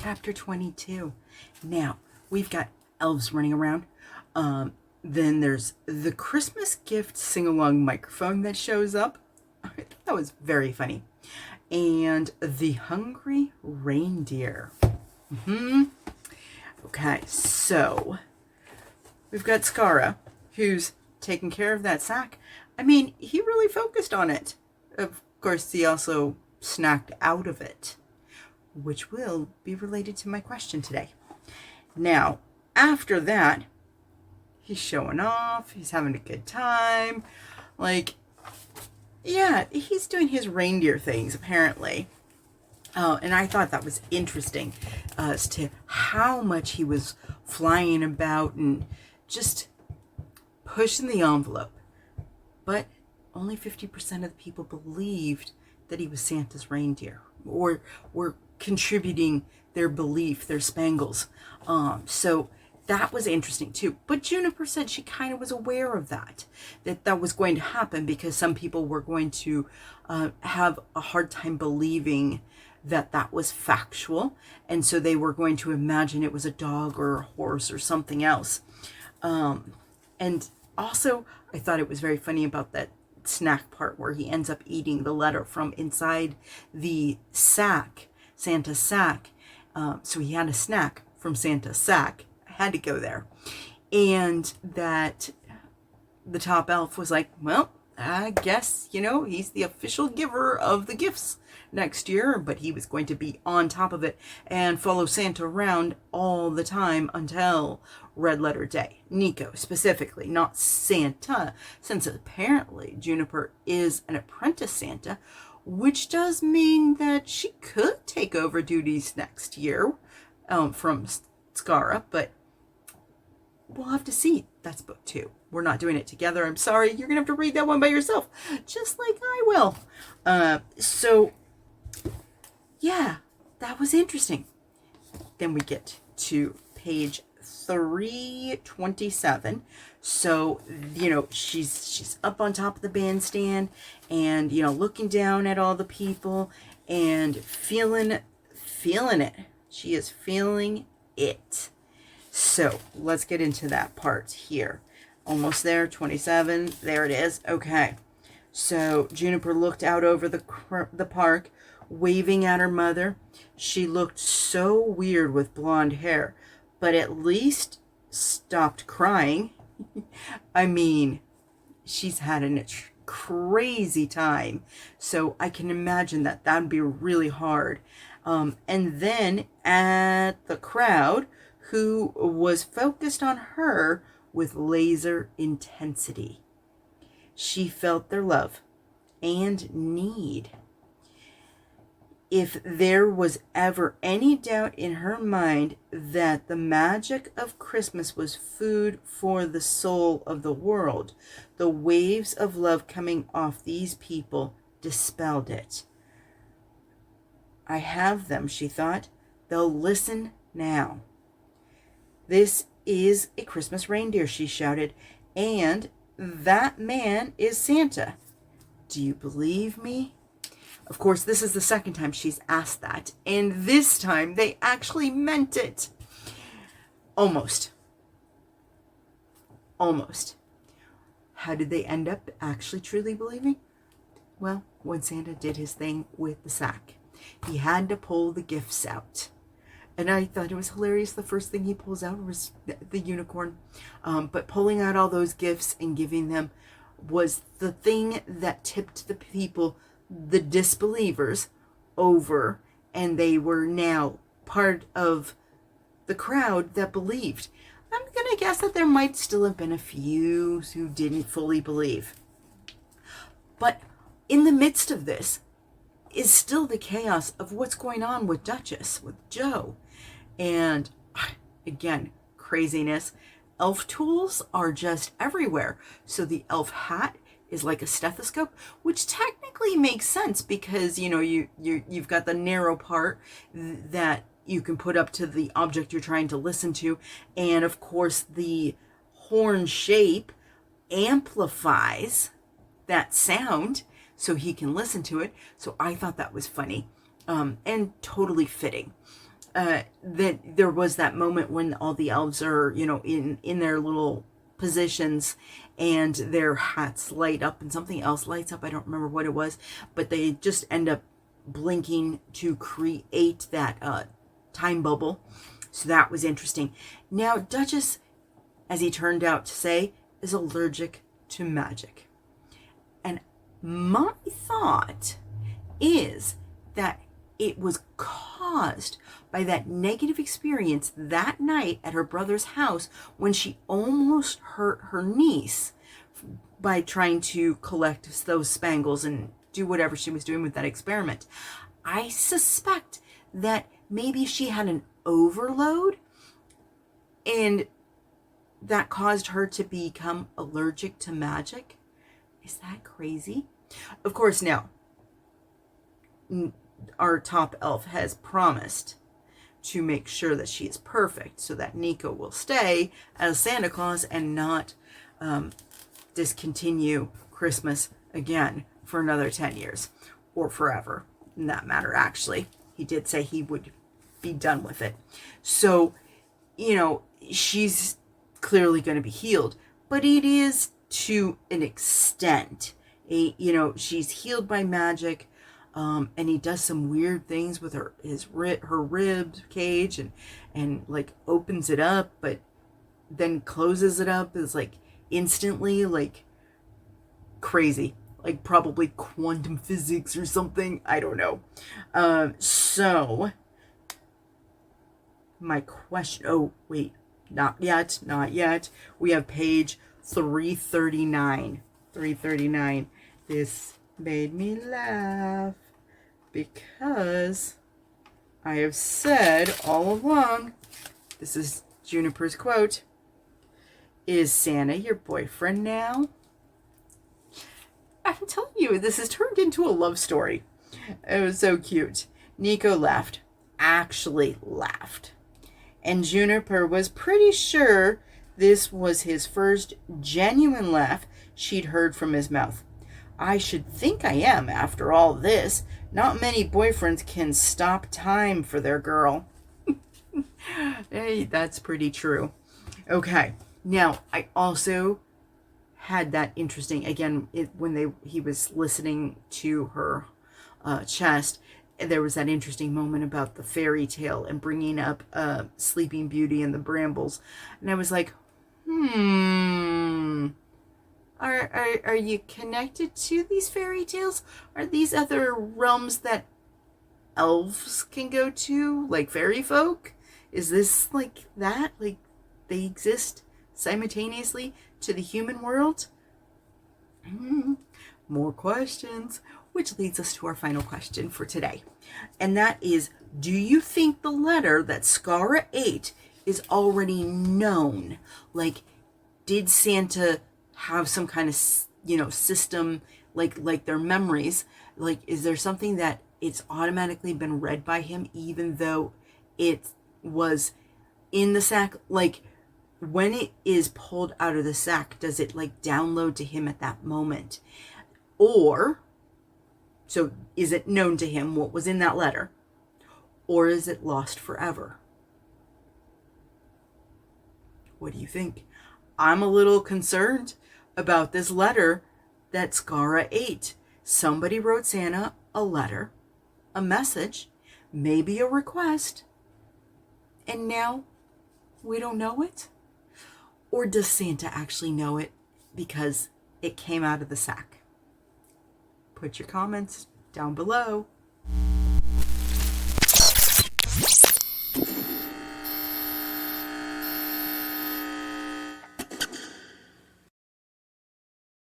chapter 22. Now, we've got elves running around. Then there's the Christmas gift Singalong Microphone that shows up. I thought that was very funny. And the hungry reindeer. Okay, so we've got Skara, who's taking care of that sack. I mean, he really focused on it. Of course, he also snacked out of it, which will be related to my question today. Now, after that, he's showing off. He's having a good time. Like, yeah, he's doing his reindeer things, apparently. And I thought that was interesting as to how much he was flying about and just pushing the envelope. But only 50% of the people believed that he was Santa's reindeer, or were contributing their belief, their spangles. So that was interesting too. But Juniper said she kind of was aware of that was going to happen, because some people were going to have a hard time believing that was factual. And so they were going to imagine it was a dog or a horse or something else. And also, I thought it was very funny about that snack part where he ends up eating the letter from inside the sack, Santa's sack. So he had a snack from Santa's sack. I had to go there. And that the top elf was like, well, I guess, he's the official giver of the gifts next year, but he was going to be on top of it and follow Santa around all the time until Red Letter Day. Nico specifically, not Santa, since apparently Juniper is an apprentice Santa, which does mean that she could take over duties next year from Skara, but we'll have to see. That's book 2. We're not doing it together. I'm sorry. You're going to have to read that one by yourself, just like I will. So, yeah, that was interesting. Then we get to page 327. So, she's up on top of the bandstand and, looking down at all the people and feeling it. She is feeling it. So let's get into that part here. Almost there, 27. There it is. Okay. So Juniper looked out over the park, waving at her mother. She looked so weird with blonde hair, but at least stopped crying. I mean, she's had a crazy time. So I can imagine that would be really hard. And then at the crowd, who was focused on her with laser intensity. She felt their love and need. If there was ever any doubt in her mind that the magic of Christmas was food for the soul of the world, the waves of love coming off these people dispelled it. I have them, she thought. They'll listen now. This is a Christmas reindeer, she shouted, and that man is Santa. Do you believe me? Of course, this is the second time she's asked that, and this time they actually meant it. Almost. How did they end up actually truly believing? Well, when Santa did his thing with the sack, he had to pull the gifts out. And I thought it was hilarious. The first thing he pulls out was the unicorn. But pulling out all those gifts and giving them was the thing that tipped the people, the disbelievers, over. And they were now part of the crowd that believed. I'm going to guess that there might still have been a few who didn't fully believe. But in the midst of this is still the chaos of what's going on with Duchess, with Joe. And again, craziness. Elf tools are just everywhere. So the elf hat is like a stethoscope, which technically makes sense because, you've got the narrow part that you can put up to the object you're trying to listen to. And of course, the horn shape amplifies that sound so he can listen to it. So I thought that was funny and totally fitting. that there was that moment when all the elves are, you know, in their little positions and their hats light up and something else lights up. I don't remember what it was, but they just end up blinking to create that time bubble. So that was interesting. Now, Duchess, as he turned out to say, is allergic to magic. And my thought is that it was caused by that negative experience that night at her brother's house when she almost hurt her niece by trying to collect those spangles and do whatever she was doing with that experiment. I suspect that maybe she had an overload and that caused her to become allergic to magic. Is that crazy? Of course, now, our top elf has promised to make sure that she is perfect so that Nico will stay as Santa Claus and not discontinue Christmas again for another 10 years or forever. In that matter, actually, he did say he would be done with it. So, you know, she's clearly going to be healed, but it is to an extent. You know, she's healed by magic. And he does some weird things with her rib cage and like opens it up, but then closes it up. It's like instantly, like crazy, like probably quantum physics or something. I don't know. So my question. Oh wait, not yet. We have page 339. 339. This made me laugh because I have said all along, this is Juniper's quote, "Is Santa your boyfriend now?" I'm telling you, this has turned into a love story. It was so cute. Nico laughed, actually laughed. And Juniper was pretty sure this was his first genuine laugh she'd heard from his mouth. "I should think I am, after all this. Not many boyfriends can stop time for their girl." Hey, that's pretty true. Okay, now I also had that interesting, again, when he was listening to her chest, there was that interesting moment about the fairy tale and bringing up Sleeping Beauty and the Brambles. And I was like, Are you connected to these fairy tales? Are these other realms that elves can go to, like fairy folk? Is this like that? Like they exist simultaneously to the human world? More questions, which leads us to our final question for today. And that is, do you think the letter that Skara ate is already known? Like, did Santa have some kind of, you know, system, like their memories? Like, is there something that it's automatically been read by him, even though it was in the sack? Like, when it is pulled out of the sack, does it like download to him at that moment? Or, so is it known to him what was in that letter? Or is it lost forever? What do you think? I'm a little concerned about this letter that Skara ate. Somebody wrote Santa a letter, a message, maybe a request, and now we don't know it? Or does Santa actually know it because it came out of the sack? Put your comments down below.